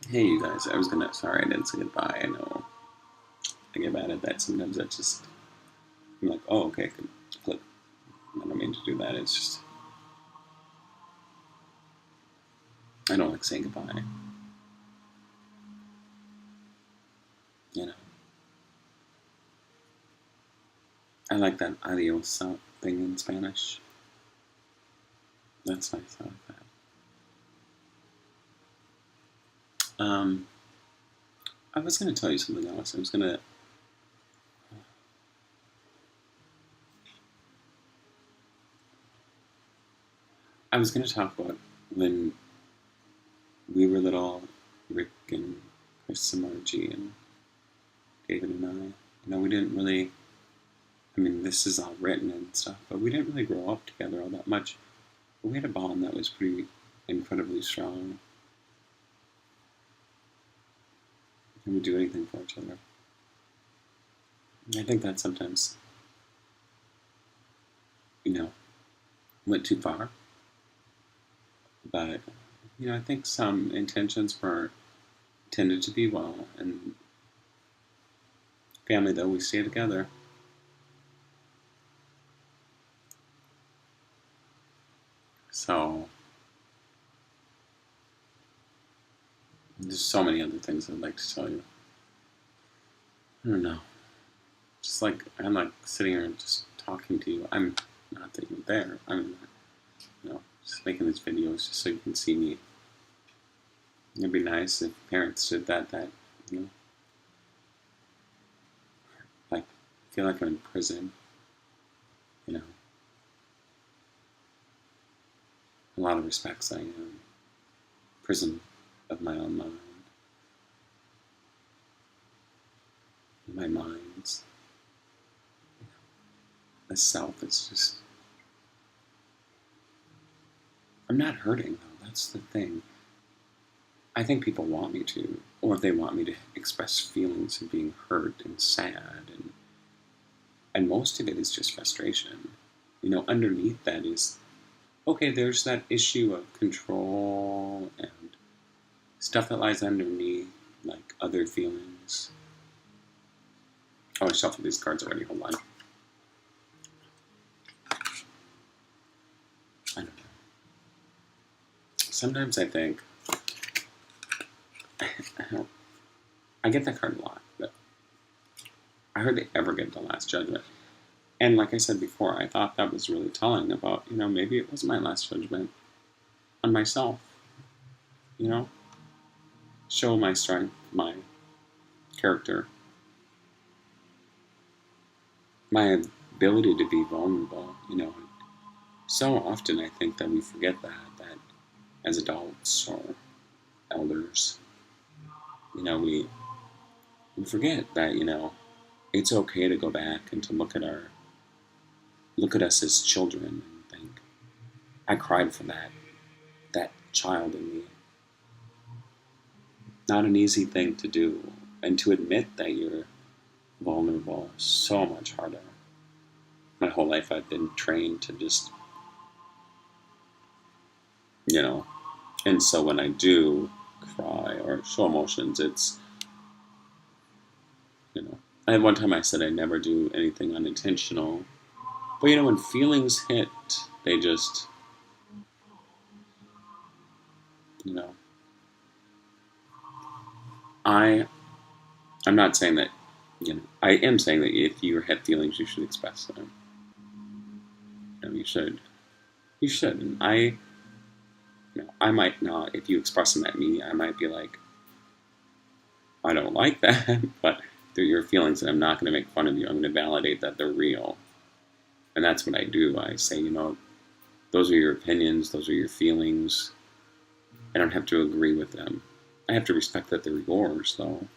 Hey, you guys, sorry I didn't say goodbye. I know I get mad at that sometimes. I'm like, oh, okay, click. I don't mean to do that. It's just, I don't like saying goodbye. You know, I like that adios thing in Spanish. That's nice. I like that. I was going to tell you something else. I was going to talk about when we were little, Rick and Chris and Margie and David and I. We didn't really, I mean, this is all written and stuff, but we didn't really grow up together all that much. But we had a bond that was pretty incredibly strong. And we do anything for each other. And I think that sometimes, you know, went too far. But, I think some intentions were tended to be well. And family, though, we stay together. So, there's so many other things I'd like to tell you. I don't know. Just like, I'm like sitting here and just talking to you. I'm not that you're there. I'm, just making these videos just so you can see me. It'd be nice if parents did that, like, I feel like I'm in prison, you know. In a lot of respects, I am. Prison of my own mind. My mind's, the self is just, I'm not hurting though, that's the thing. I think people want me to, or they want me to express feelings of being hurt and sad, and most of it is just frustration. Underneath that is, okay, there's that issue of control and stuff that lies underneath, like other feelings. Oh, I shuffled these cards already, hold on. I don't know. Sometimes I think, I get that card a lot, but I hardly ever get the Last Judgment. And like I said before, I thought that was really telling about, maybe it was my last judgment on myself. Show my strength, my character, my ability to be vulnerable. So often I think that we forget that as adults or elders, we forget that, it's okay to go back and to look at us as children and think, I cried for that child in me. Not an easy thing to do. And to admit that you're vulnerable is so much harder. My whole life I've been trained to just, you know, and so when I do cry or show emotions, it's, at one time I said I never do anything unintentional. But when feelings hit, they just, you know, I, I'm not saying that, I am saying that if you have feelings, you should express them. You should. You should. And I might not, if you express them at me, I might be like, I don't like that, but they're your feelings and I'm not going to make fun of you. I'm going to validate that they're real. And that's what I do. I say, those are your opinions, those are your feelings. I don't have to agree with them. I have to respect that they're yours, though.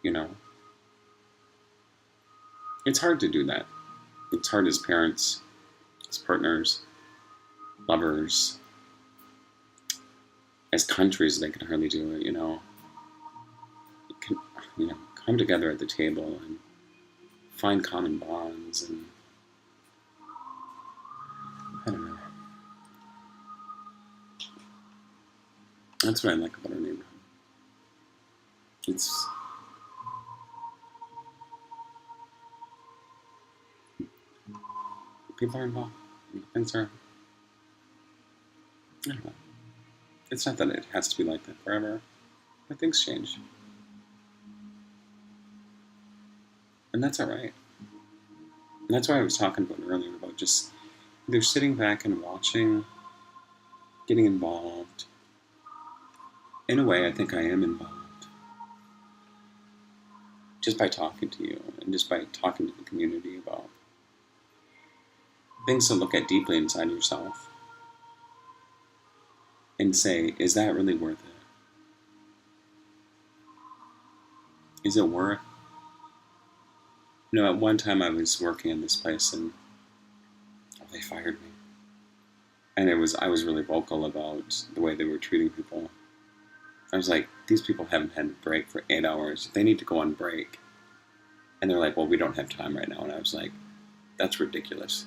You know, it's hard to do that. It's hard as parents, as partners, lovers, as countries. They can hardly do it. Can, come together at the table and find common bonds, and I don't know. That's what I like about our neighborhood. It's people are involved. Things are. I don't know. It's not that it has to be like that forever, but things change, and that's all right. And that's why I was talking about earlier about just either sitting back and watching, getting involved. In a way, I think I am involved just by talking to you and just by talking to the community about things to look at deeply inside yourself and say, is that really worth it? Is it worth? At one time I was working in this place and they fired me, and I was really vocal about the way they were treating people. I was like, these people haven't had a break for 8 hours. They need to go on break. And they're like, well, we don't have time right now. And I was like, that's ridiculous.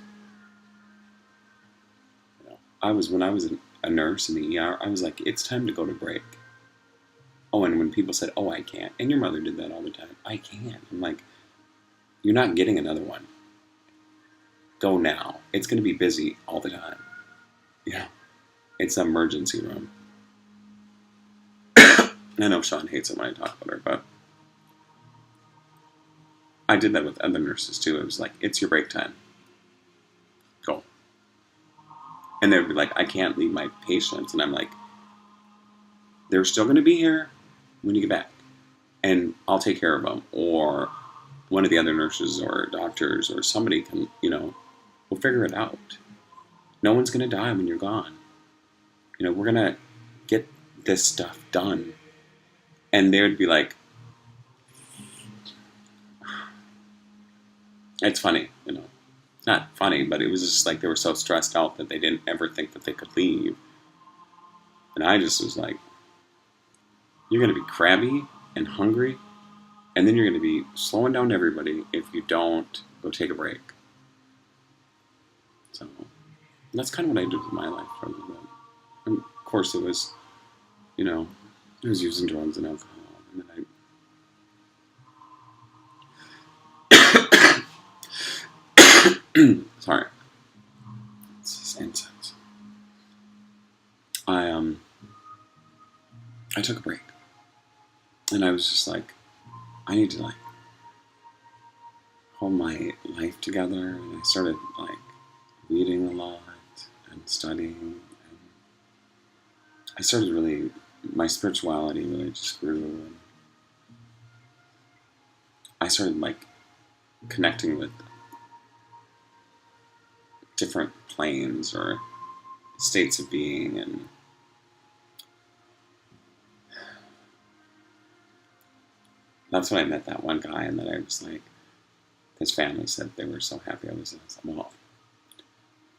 When I was a nurse in the ER, I was like, it's time to go to break. Oh, and when people said, oh, I can't, and your mother did that all the time, I can't. I'm like, you're not getting another one. Go now. It's going to be busy all the time. It's an emergency room. I know Sean hates it when I talk about her, but I did that with other nurses too. It was like, it's your break time. Go. And they'd be like, I can't leave my patients. And I'm like, they're still going to be here when you get back. And I'll take care of them. Or one of the other nurses or doctors or somebody can, we'll figure it out. No one's going to die when you're gone. We're going to get this stuff done. And they'd be like, it's funny, not funny, but it was just like they were so stressed out that they didn't ever think that they could leave. And I just was like, you're going to be crabby and hungry, and then you're going to be slowing down everybody if you don't go take a break. So that's kind of what I did with my life for a little bit. And of course, it was, I was using drugs and alcohol, and then sorry, it's incense. I took a break, and I was just like, I need to hold my life together, and I started reading a lot and studying, and I started really, my spirituality really just grew, and I started connecting with different planes or states of being, and that's when I met that one guy, and then I was like, his family said they were so happy I was in. I was like, well,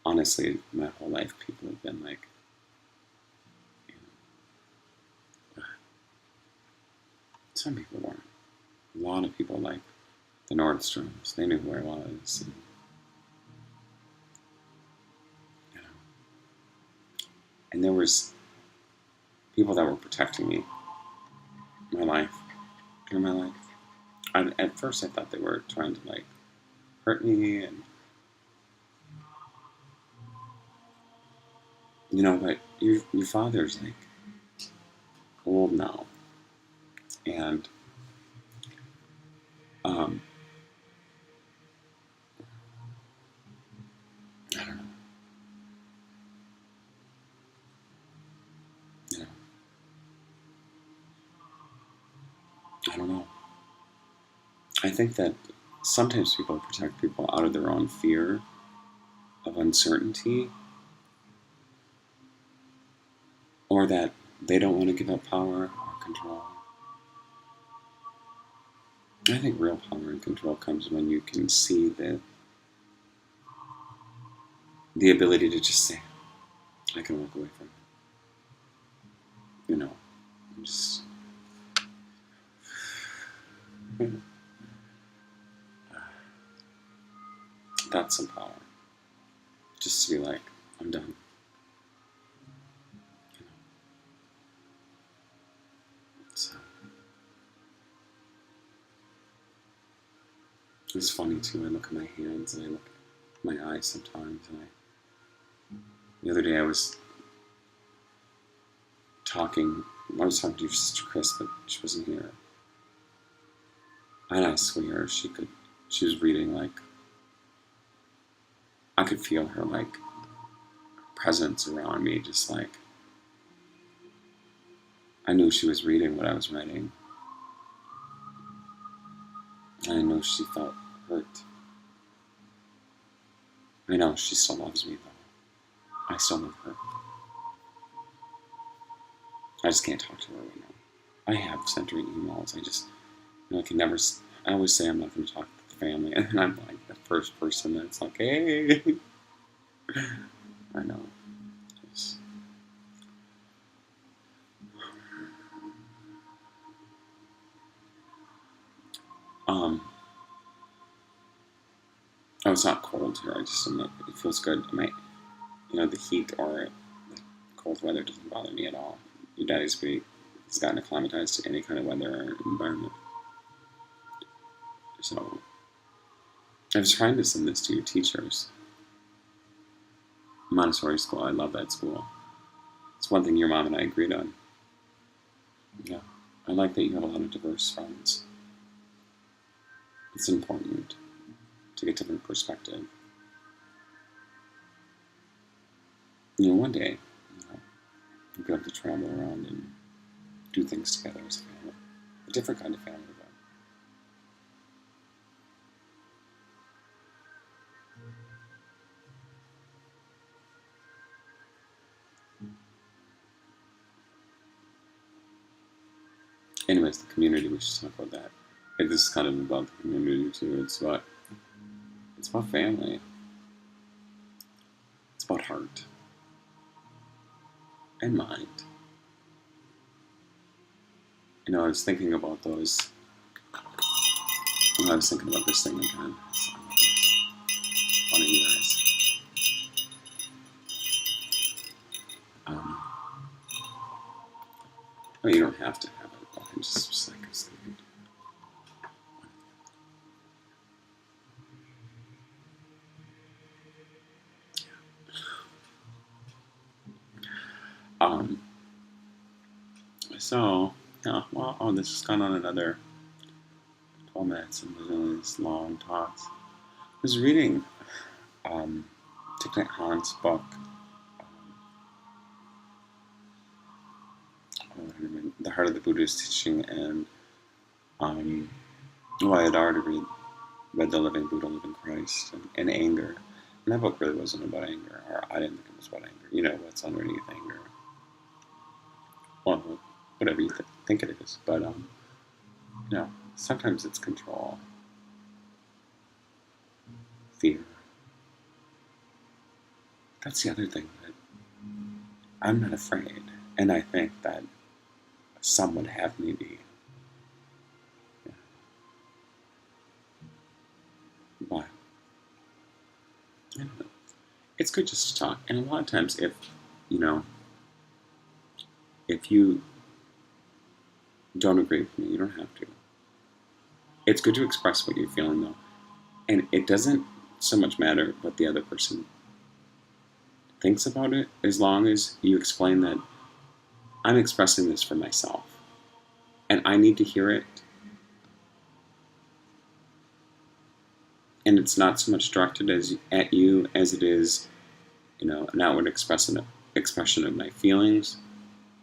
honestly, my whole life people have been like, some people weren't. A lot of people like the Nordstroms, they knew who I was. And there was people that were protecting me, my life, through my life. At first I thought they were trying to hurt me, and but your father's old now, and I don't know. I don't know. I think that sometimes people protect people out of their own fear of uncertainty, or that they don't want to give up power or control. I think real power and control comes when you can see the ability to just say, I can walk away from it. Just, that's some power. Just to be like, I'm done. It's funny too. I look at my hands and I look at my eyes sometimes. And the other day I was talking. I was talking to your sister Chris, but she wasn't here. And I swear she could. She was reading like. I could feel her like presence around me, just like. I knew she was reading what I was writing. I know she felt hurt. I know she still loves me though. I still love her. I just can't talk to her right now. I have sent her emails. I can never. I always say I'm not going to talk to the family, and then I'm like the first person that's like, hey. I know. Just, um, oh, it's not cold here. It feels good. The heat or the cold weather doesn't bother me at all. Your daddy's great. He's gotten acclimatized to any kind of weather or environment. So I was trying to send this to your teachers. Montessori school, I love that school. It's one thing your mom and I agreed on. Yeah. I like that you have a lot of diverse friends. It's important to get different perspective. One day, we'll be able to travel around and do things together as a family. A different kind of family, though. Anyways, the community, we should talk about that. This is kind of about the community, too. It's about family. It's about heart. And mind. I was thinking about those. I was thinking about this thing again. So, one of you guys. You don't have to have it, but I'm just like I was thinking. So, yeah, well, this has gone on another 12 minutes and was only these long talks. I was reading Thich Nhat Hanh's book, The Heart of the Buddha's Teaching, and I had already read The Living Buddha, Living Christ, and Anger. And that book really wasn't about anger, or I didn't think it was about anger. What's underneath anger. Well, whatever you think it is. But, sometimes it's control, fear. That's the other thing, that I'm not afraid. And I think that some would have me be. Yeah. But, I don't know. It's good just to talk. And a lot of times, if you don't agree with me, you don't have to. It's good to express what you're feeling, though. And it doesn't so much matter what the other person thinks about it, as long as you explain that I'm expressing this for myself. And I need to hear it. And it's not so much directed at you as it is, an outward expression of my feelings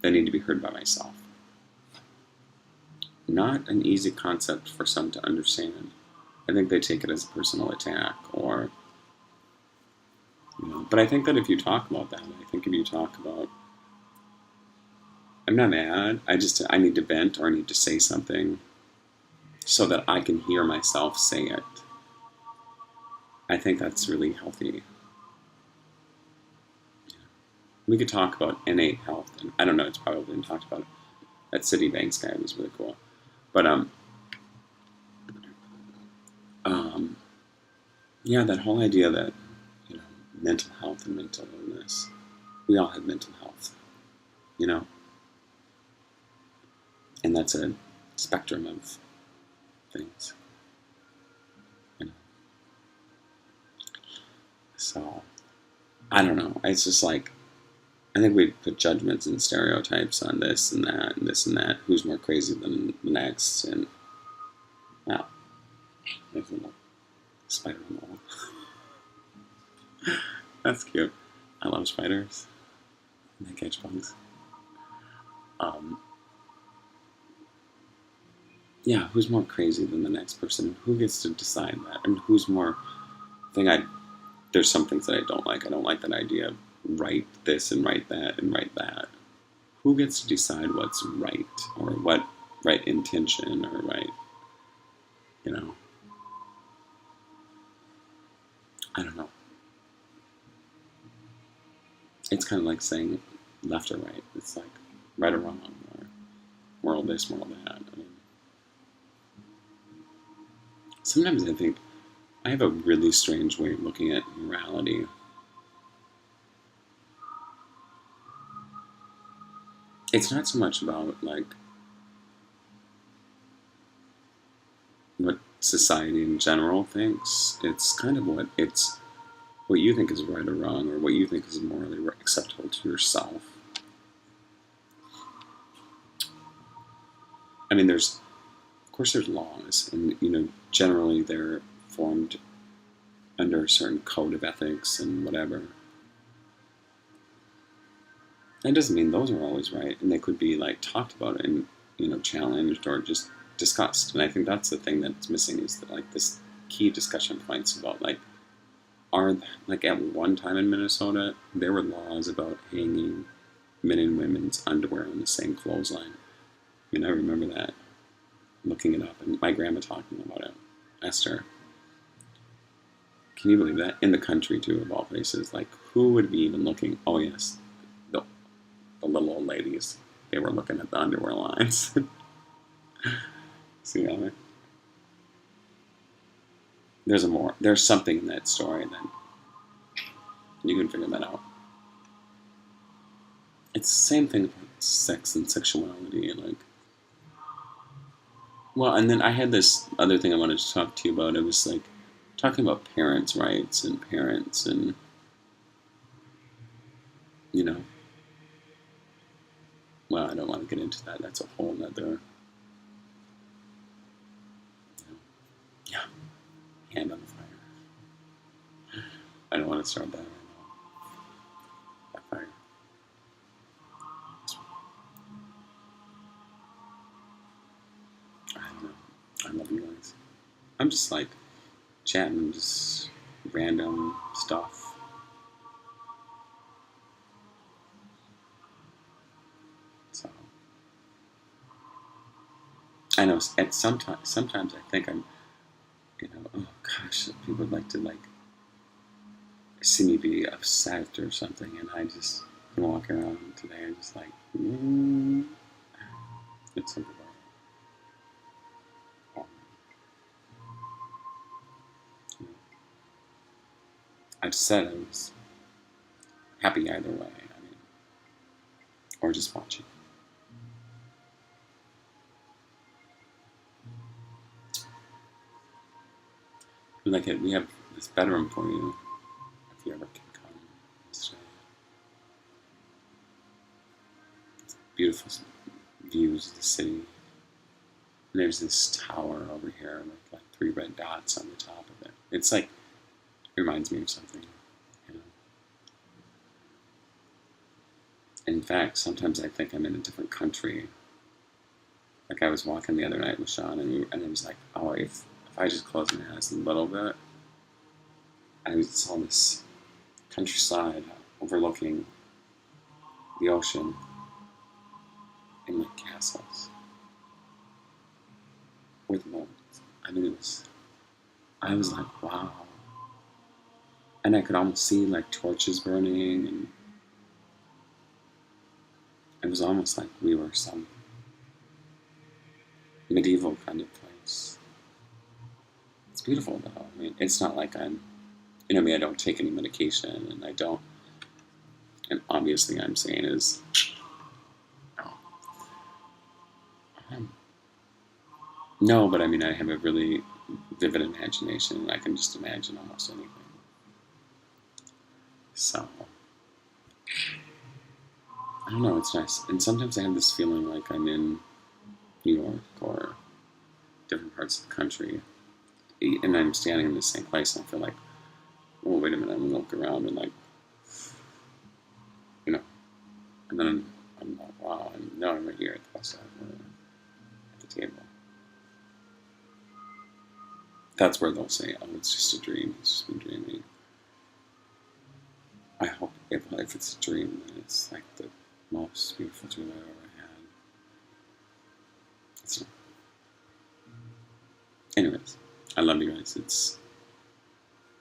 that need to be heard by myself. Not an easy concept for some to understand. I think they take it as a personal attack, or, but I think that if you talk about that, I'm not mad, I need to vent, or I need to say something so that I can hear myself say it. I think that's really healthy. We could talk about innate health, and I don't know, it's probably been talked about. That Citibank's guy was really cool. But, that whole idea that, mental health and mental illness, we all have mental health, and that's a spectrum of things. So, I don't know. It's just like, I think we put judgments and stereotypes on this and that and this and that. Who's more crazy than the next? And, wow, there's a little spider on the wall. That's cute. I love spiders. They catch bugs. Um, yeah, who's more crazy than the next person? Who gets to decide that? And who's more... There's some things that I don't like. I don't like that idea of write this and write that and write that. Who gets to decide what's right or what right intention or right, you know? I don't know. It's kind of like saying left or right. It's like right or wrong or moral this, moral that. I mean, sometimes I think I have a really strange way of looking at morality. It's not so much about like what society in general thinks. It's kind of what you think is right or wrong, or what you think is morally acceptable to yourself. I mean, of course, there's laws, and generally they're formed under a certain code of ethics and whatever. That doesn't mean those are always right, and they could be like talked about and challenged or just discussed. And I think that's the thing that's missing is that like this key discussion points about like at one time in Minnesota there were laws about hanging men and women's underwear on the same clothesline. I mean, I remember that, looking it up, and my grandma talking about it. Esther, can you believe that? In the country too, of all places, like who would be even looking? Oh yes, the little old ladies. They were looking at the underwear lines. See how there's something in that story that you can figure that out. It's the same thing about sex and sexuality, like. Well, and then I had this other thing I wanted to talk to you about. It was like talking about parents' rights and parents and, well, I don't want to get into that. That's a whole nother, yeah, hand on the fire. I don't want to start that right now. That fire. I don't know. I love you guys. I'm just like chatting, just random stuff. So I know sometimes I think I'm, oh gosh, people would like to like see me be upset or something, and I just can walk around today and just like, it's something about I've said I was happy either way. I mean, or just watching. Like we have this bedroom for you if you ever can come. It's beautiful views of the city. And there's this tower over here with like 3 red dots on the top of it. It's like, it reminds me of something, In fact, sometimes I think I'm in a different country. Like I was walking the other night with Sean, and it was like, oh, if I just close my eyes a little bit, I saw this countryside overlooking the ocean and like castles with moats. I mean, I was like, wow. And I could almost see like torches burning, and it was almost like we were some medieval kind of place. It's beautiful though. I mean, it's not like I'm, I don't take any medication, and I don't, and obviously I'm saying is, no, but I mean, I have a really vivid imagination, and I can just imagine almost anything. So, I don't know, it's nice. And sometimes I have this feeling like I'm in New York or different parts of the country, and I'm standing in the same place, and I feel like, oh, wait a minute, I'm gonna look around and like, you know, and then I'm like, wow, I'm right here at the bus stop or at the table. That's where they'll say, oh, it's just a dream, it's just been dreaming. I hope if it's a dream, then it's like the most beautiful dream I've ever had. It's not. Anyways, I love you guys. It's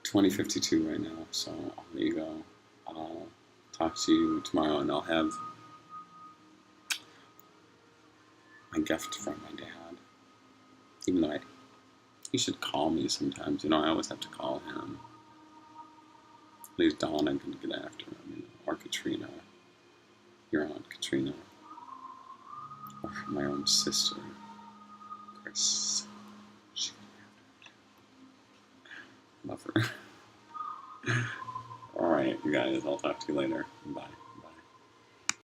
20:52 right now, so I'll let you go. I'll talk to you tomorrow, and I'll have my gift from my dad. Even though he should call me sometimes. I always have to call him. At least Dawn, I can get after him, or Katrina, your Aunt Katrina, or my own sister, Chris. She can love her. Alright, you guys, I'll talk to you later. Bye.